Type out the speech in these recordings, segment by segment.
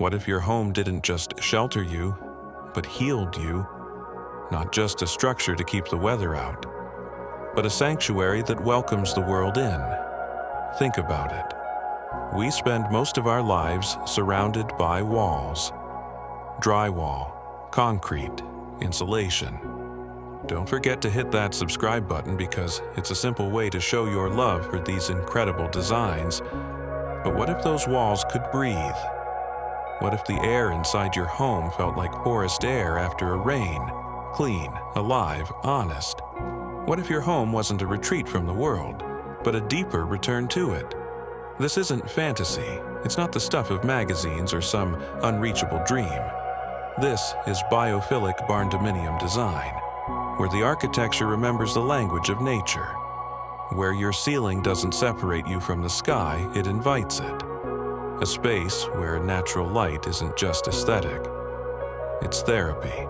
What if your home didn't just shelter you, but healed you? Not just a structure to keep the weather out, but a sanctuary that welcomes the world in. Think about it. We spend most of our lives surrounded by walls. Drywall, concrete, insulation. Don't forget to hit that subscribe button because it's a simple way to show your love for these incredible designs. But what if those walls could breathe? What if the air inside your home felt like forest air after a rain? Clean, alive, honest. What if your home wasn't a retreat from the world, but a deeper return to it? This isn't fantasy. It's not the stuff of magazines or some unreachable dream. This is Biophilic Barndominium Design, where the architecture remembers the language of nature. Where your ceiling doesn't separate you from the sky, it invites it. A space where natural light isn't just aesthetic. It's therapy.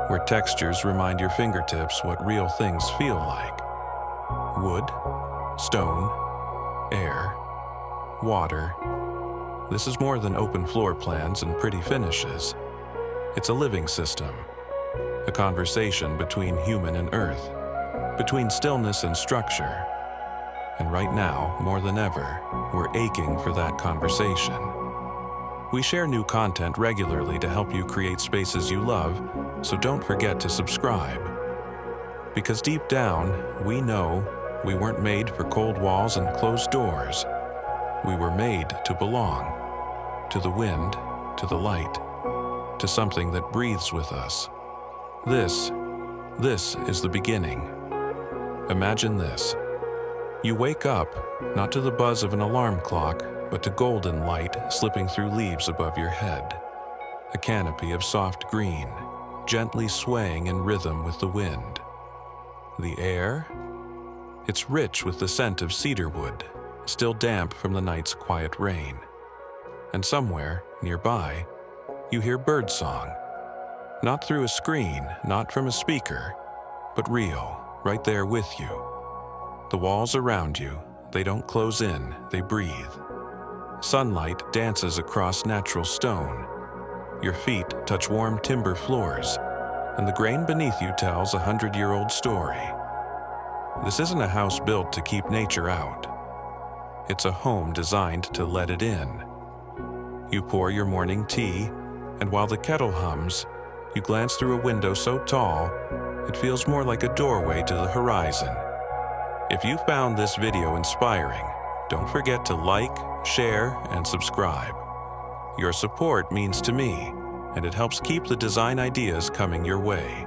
Where textures remind your fingertips what real things feel like. Wood, stone, air, water. This is more than open floor plans and pretty finishes. It's a living system. A conversation between human and earth, between stillness and structure. And right now, more than ever, we're aching for that conversation. We share new content regularly to help you create spaces you love, so don't forget to subscribe. Because deep down, we know we weren't made for cold walls and closed doors. We were made to belong, to the wind, to the light, to something that breathes with us. This is the beginning. Imagine this. You wake up, not to the buzz of an alarm clock, but to golden light slipping through leaves above your head. A canopy of soft green, gently swaying in rhythm with the wind. The air? It's rich with the scent of cedarwood, still damp from the night's quiet rain. And somewhere, nearby, you hear birdsong. Not through a screen, not from a speaker, but real, right there with you. The walls around you, they don't close in, they breathe. Sunlight dances across natural stone. Your feet touch warm timber floors, and the grain beneath you tells a 100-year-old story. This isn't a house built to keep nature out. It's a home designed to let it in. You pour your morning tea, and while the kettle hums, you glance through a window so tall, it feels more like a doorway to the horizon. If you found this video inspiring, don't forget to like, share, and subscribe. Your support means to me, and it helps keep the design ideas coming your way.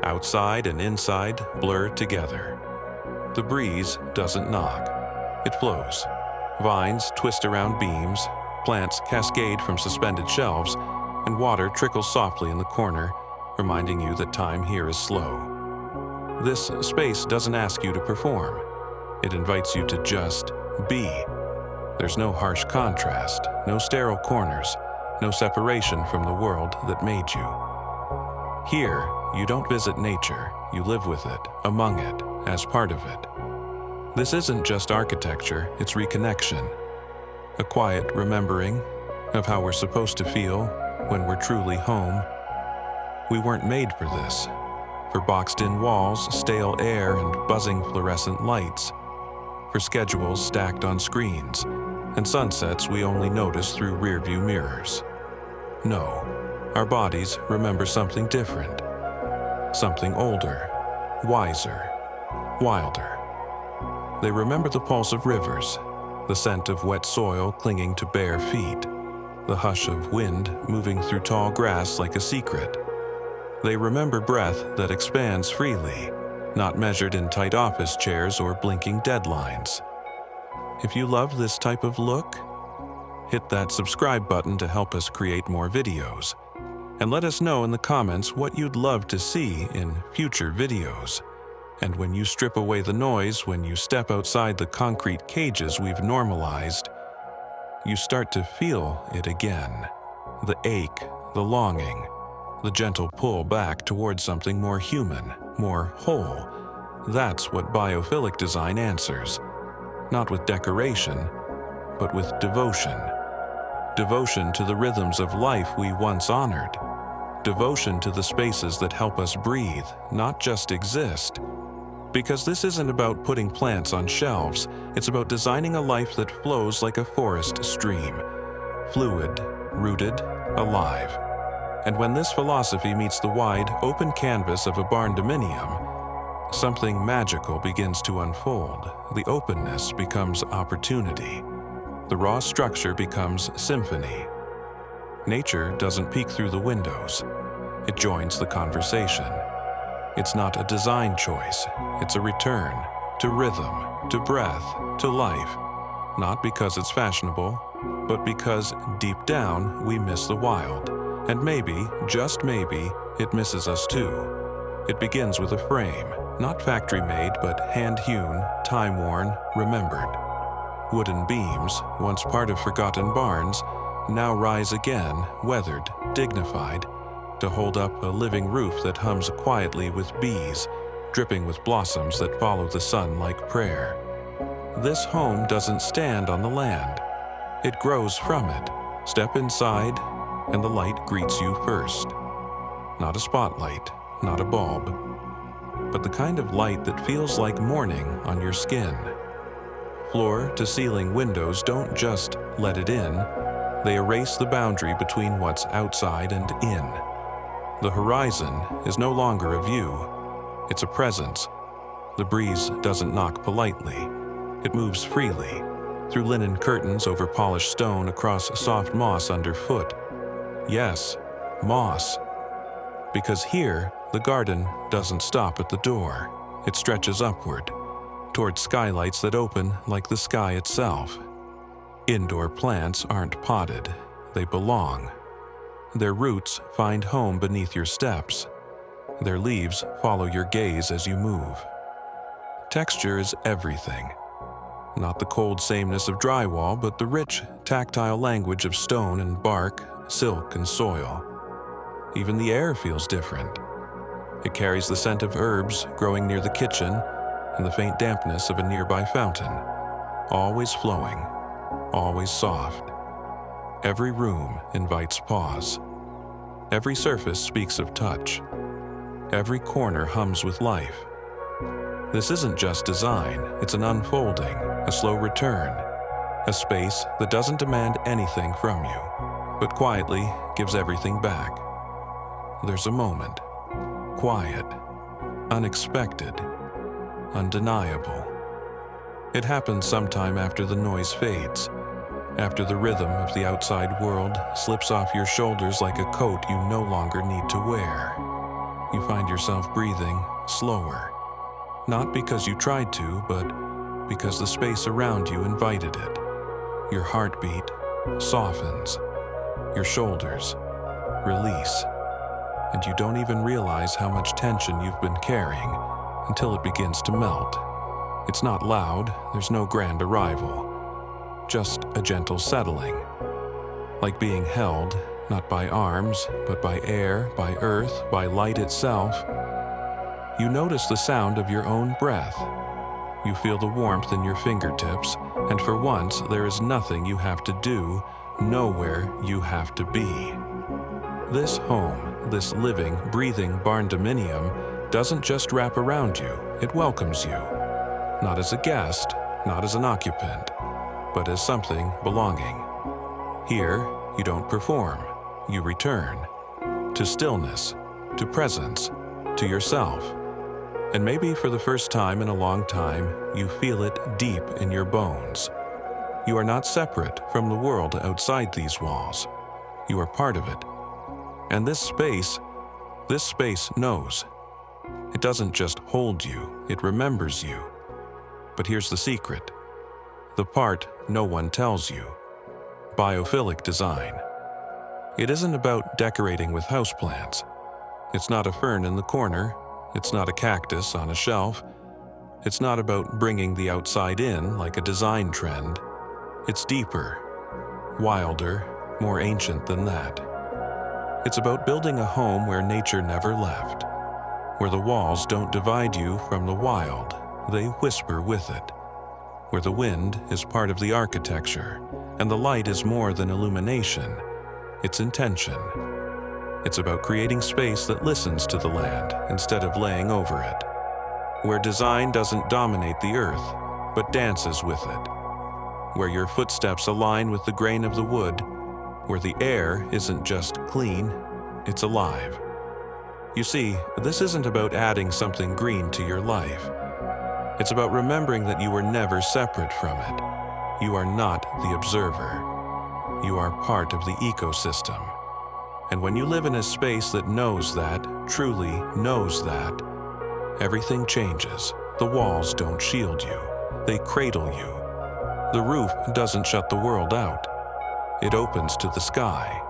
Outside and inside blur together. The breeze doesn't knock. It flows. Vines twist around beams, plants cascade from suspended shelves, and water trickles softly in the corner, reminding you that time here is slow. This space doesn't ask you to perform. It invites you to just be. There's no harsh contrast, no sterile corners, no separation from the world that made you. Here, you don't visit nature, you live with it, among it, as part of it. This isn't just architecture, it's reconnection. A quiet remembering of how we're supposed to feel when we're truly home. We weren't made for this. For boxed-in walls, stale air, and buzzing fluorescent lights. For schedules stacked on screens, and sunsets we only notice through rearview mirrors. No, our bodies remember something different. Something older, wiser, wilder. They remember the pulse of rivers, the scent of wet soil clinging to bare feet, the hush of wind moving through tall grass like a secret. They remember breath that expands freely, not measured in tight office chairs or blinking deadlines. If you love this type of look, hit that subscribe button to help us create more videos. And let us know in the comments what you'd love to see in future videos. And when you strip away the noise, when you step outside the concrete cages we've normalized, you start to feel it again. The ache, the longing, the gentle pull back towards something more human, more whole. That's what biophilic design answers. Not with decoration, but with devotion. devotion to the rhythms of life we once honored, devotion to the spaces that help us breathe, not just exist. Because this isn't about putting plants on shelves, it's about designing a life that flows like a forest stream, fluid, rooted, alive. And when this philosophy meets the wide, open canvas of a barndominium, something magical begins to unfold. The openness becomes opportunity. The raw structure becomes symphony. Nature doesn't peek through the windows. It joins the conversation. It's not a design choice. It's a return to rhythm, to breath, to life. Not because it's fashionable, but because deep down we miss the wild. And maybe, just maybe, it misses us too. It begins with a frame, not factory-made, but hand-hewn, time-worn, remembered. Wooden beams, once part of forgotten barns, now rise again, weathered, dignified, to hold up a living roof that hums quietly with bees, dripping with blossoms that follow the sun like prayer. This home doesn't stand on the land. It grows from it. Step inside, and the light greets you first. Not a spotlight, not a bulb, but the kind of light that feels like morning on your skin. Floor-to-ceiling windows don't just let it in, they erase the boundary between what's outside and in. The horizon is no longer a view, it's a presence. The breeze doesn't knock politely. It moves freely, through linen curtains over polished stone, across soft moss underfoot. Yes, moss. Because here, the garden doesn't stop at the door. It stretches upward, toward skylights that open like the sky itself. Indoor plants aren't potted, they belong. Their roots find home beneath your steps. Their leaves follow your gaze as you move. Texture is everything. Not the cold sameness of drywall, but the rich, tactile language of stone and bark, silk and soil. Even the air feels different. It carries the scent of herbs growing near the kitchen and the faint dampness of a nearby fountain. Always flowing, always soft. Every room invites pause. Every surface speaks of touch. Every corner hums with life. This isn't just design, it's an unfolding, a slow return, a space that doesn't demand anything from you, but quietly gives everything back. There's a moment, quiet, unexpected, undeniable. It happens sometime after the noise fades, after the rhythm of the outside world slips off your shoulders like a coat you no longer need to wear. You find yourself breathing slower, not because you tried to, but because the space around you invited it. Your heartbeat softens, your shoulders release, and you don't even realize how much tension you've been carrying until it begins to melt. It's not loud, there's no grand arrival, just a gentle settling, like being held, not by arms, but by air, by earth, by light itself. You notice the sound of your own breath. You feel the warmth in your fingertips, and for once there is nothing you have to do, nowhere you have to be. This home, this living, breathing barndominium, doesn't just wrap around you, it welcomes you. Not as a guest, not as an occupant, but as something belonging. Here, you don't perform, you return. To stillness, to presence, to yourself. And maybe for the first time in a long time, you feel it deep in your bones. You are not separate from the world outside these walls. You are part of it. And this space knows. It doesn't just hold you, it remembers you. But here's the secret. The part no one tells you. Biophilic design. It isn't about decorating with houseplants. It's not a fern in the corner. It's not a cactus on a shelf. It's not about bringing the outside in like a design trend. It's deeper, wilder, more ancient than that. It's about building a home where nature never left, where the walls don't divide you from the wild, they whisper with it, where the wind is part of the architecture, And the light is more than illumination, it's intention. It's about creating space that listens to the land instead of laying over it, where design doesn't dominate the earth, but dances with it, where your footsteps align with the grain of the wood, where the air isn't just clean, it's alive. You see, this isn't about adding something green to your life. It's about remembering that you were never separate from it. You are not the observer. You are part of the ecosystem. And when you live in a space that knows that, truly knows that, everything changes. The walls don't shield you. They cradle you. The roof doesn't shut the world out. It opens to the sky.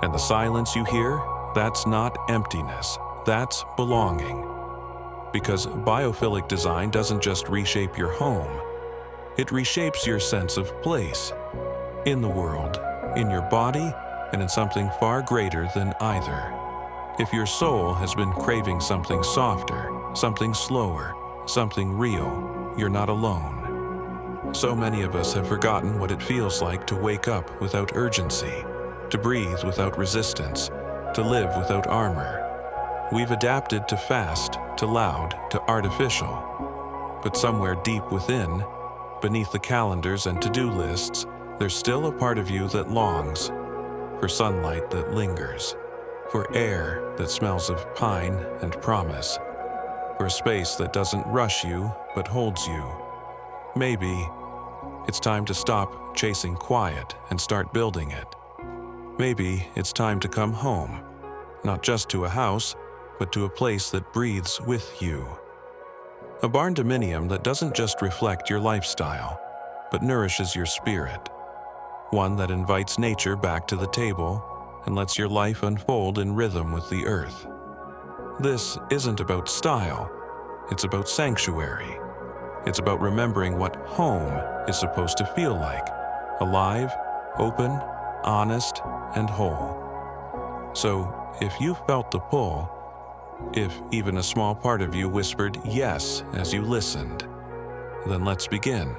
And the silence you hear, that's not emptiness. That's belonging. Because biophilic design doesn't just reshape your home. It reshapes your sense of place. In the world, in your body, and in something far greater than either. If your soul has been craving something softer, something slower, something real, you're not alone. So many of us have forgotten what it feels like to wake up without urgency, to breathe without resistance, to live without armor. We've adapted to fast, to loud, to artificial. But somewhere deep within, beneath the calendars and to-do lists, there's still a part of you that longs for sunlight that lingers, for air that smells of pine and promise, for a space that doesn't rush you but holds you. Maybe it's time to stop chasing quiet and start building it. Maybe it's time to come home, not just to a house, but to a place that breathes with you. A barndominium that doesn't just reflect your lifestyle, but nourishes your spirit. One that invites nature back to the table and lets your life unfold in rhythm with the earth. This isn't about style, it's about sanctuary. It's about remembering what home is supposed to feel like: alive, open, honest, and whole. So, if you felt the pull, if even a small part of you whispered yes as you listened, then let's begin.